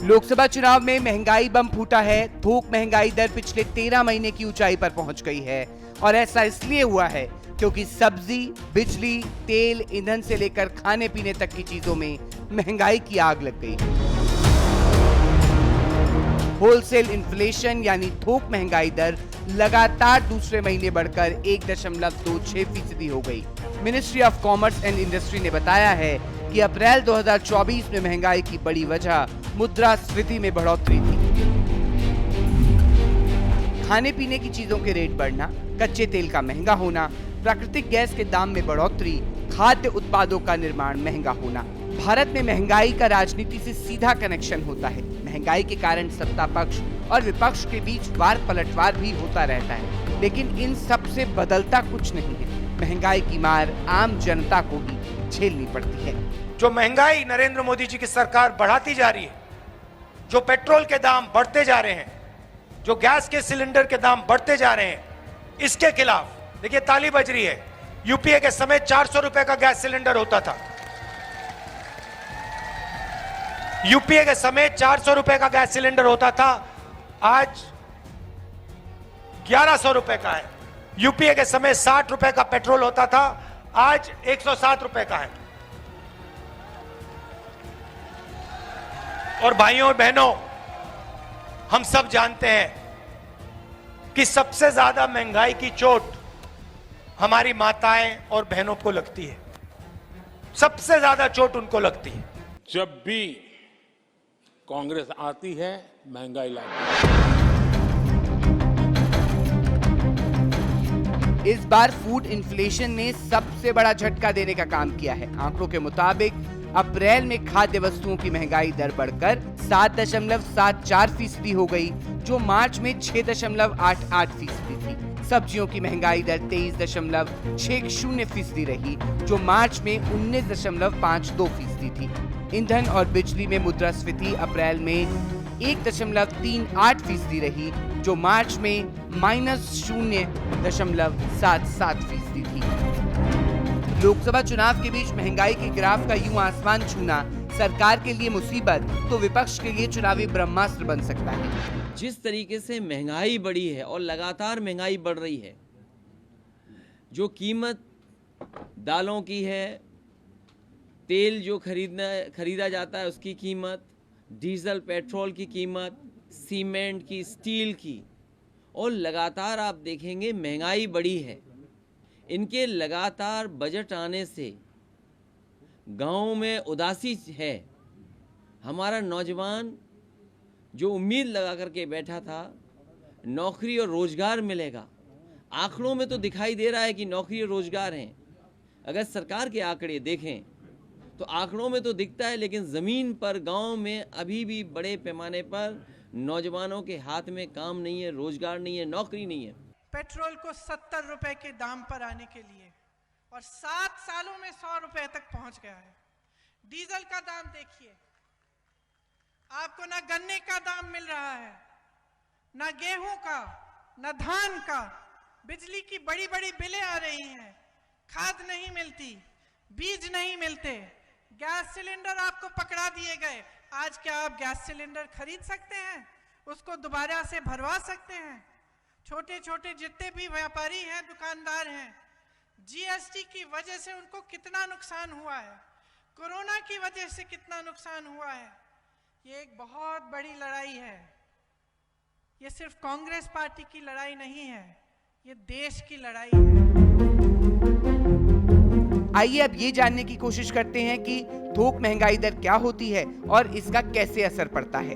लोकसभा चुनाव में महंगाई बम फूटा है। थोक महंगाई दर पिछले 13 महीने की ऊंचाई पर पहुंच गई है और ऐसा इसलिए हुआ है क्योंकि सब्जी, बिजली, तेल, ईंधन से लेकर खाने पीने तक की चीजों में महंगाई की आग लग गई। होलसेल इन्फ्लेशन यानी थोक महंगाई दर लगातार दूसरे महीने बढ़कर 1.26% हो गई। Ministry of commerce and industry ने बताया है कि अप्रैल 2024 में महंगाई की बड़ी वजह मुद्रास्फीति में बढ़ोतरी थी। खाने पीने की चीजों के रेट बढ़ना, कच्चे तेल का महंगा होना, प्राकृतिक गैस के दाम में बढ़ोतरी, खाद्य उत्पादों का निर्माण महंगा होना। भारत में महंगाई का राजनीति से सीधा कनेक्शन होता है। महंगाई के कारण सत्ता पक्ष और विपक्ष के बीच वार पलटवार भी होता रहता है, लेकिन इन सब से बदलता कुछ नहीं है। महंगाई की मार आम जनता को ही झेलनी पड़ती है। जो महंगाई नरेंद्र मोदी जी की सरकार बढ़ाती जा रही है, जो पेट्रोल के दाम बढ़ते जा रहे हैं, जो गैस के सिलेंडर के दाम बढ़ते जा रहे हैं, इसके खिलाफ देखिए ताली बज रही है। यूपीए के समय 400 रुपए का गैस सिलेंडर होता था। यूपीए के समय 400 रुपए का गैस सिलेंडर होता था, आज 1100 रुपए का है। यूपीए के समय 60 रुपए का पेट्रोल होता था, आज 107 रुपए का है। और भाइयों और बहनों, हम सब जानते हैं कि सबसे ज्यादा महंगाई की चोट हमारी माताएं और बहनों को लगती है। सबसे ज्यादा चोट उनको लगती है। जब भी कांग्रेस आती है, महंगाई लाती है। इस बार फूड इन्फ्लेशन ने सबसे बड़ा झटका देने का काम किया है। आंकड़ों के मुताबिक अप्रैल में खाद्य वस्तुओं की महंगाई दर बढ़कर 7.74% हो गई, जो मार्च में 6.88% थी। सब्जियों की महंगाई दर 23.60% रही, जो मार्च में 19.52% थी। ईंधन और बिजली में मुद्रास्फीति अप्रैल में 1.38% रही, जो मार्च में -0.77% थी। लोकसभा चुनाव के बीच महंगाई के ग्राफ का यूं आसमान छूना सरकार के लिए मुसीबत तो विपक्ष के लिए चुनावी ब्रह्मास्त्र बन सकता है। जिस तरीके से महंगाई बढ़ी है और लगातार महंगाई बढ़ रही है, जो कीमत दालों की है, तेल जो खरीदा जाता है उसकी कीमत, डीजल पेट्रोल की कीमत, सीमेंट की, स्टील की, और लगातार आप देखेंगे महंगाई बढ़ी है। इनके लगातार बजट आने से गांव में उदासी है। हमारा नौजवान जो उम्मीद लगा करके बैठा था नौकरी और रोजगार मिलेगा, आंकड़ों में तो दिखाई दे रहा है कि नौकरी और रोजगार हैं। अगर सरकार के आंकड़े देखें तो आंकड़ों में तो दिखता है, लेकिन ज़मीन पर गांव में अभी भी बड़े पैमाने पर नौजवानों के हाथ में काम नहीं है, रोजगार नहीं है, नौकरी नहीं है। पेट्रोल को 70 रुपए के दाम पर आने के लिए और 7 सालों में 100 रुपए तक पहुंच गया है। डीजल का दाम देखिए, आपको ना गन्ने का दाम मिल रहा है, ना गेहूं का, ना धान का। बिजली की बड़ी बड़ी बिलें आ रही हैं, खाद नहीं मिलती, बीज नहीं मिलते, गैस सिलेंडर आपको पकड़ा दिए गए। आज क्या आप गैस सिलेंडर खरीद सकते हैं? उसको दोबारा से भरवा सकते हैं? छोटे छोटे जितने भी व्यापारी हैं, दुकानदार हैं, जीएसटी की वजह से उनको कितना नुकसान हुआ है, कोरोना की वजह से कितना नुकसान हुआ है। ये एक बहुत बड़ी लड़ाई है। ये सिर्फ कांग्रेस पार्टी की लड़ाई नहीं है, ये देश की लड़ाई है। आइए अब ये जानने की कोशिश करते हैं कि थोक महंगाई दर क्या होती है और इसका कैसे असर पड़ता है।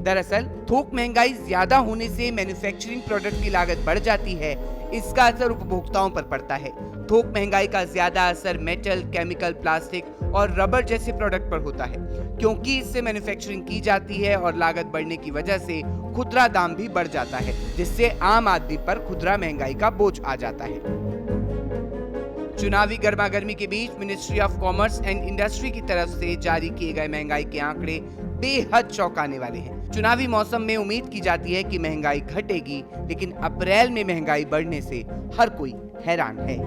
दरअसल थोक महंगाई ज्यादा होने से मैन्युफैक्चरिंग प्रोडक्ट की लागत बढ़ जाती है। इसका असर उपभोक्ताओं पर पड़ता है। थोक महंगाई का ज्यादा असर मेटल, केमिकल, प्लास्टिक और रबर जैसे प्रोडक्ट पर होता है, क्योंकि इससे मैन्युफैक्चरिंग की जाती है और लागत बढ़ने की वजह से खुदरा दाम भी बढ़ जाता है, जिससे आम आदमी पर खुदरा महंगाई का बोझ आ जाता है। चुनावी गर्मागर्मी के बीच ministry of commerce and industry की तरफ से जारी किए गए महंगाई के आंकड़े बेहद चौंकाने वाले हैं। चुनावी मौसम में उम्मीद की जाती है कि महंगाई घटेगी, लेकिन अप्रैल में महंगाई बढ़ने से हर कोई हैरान है।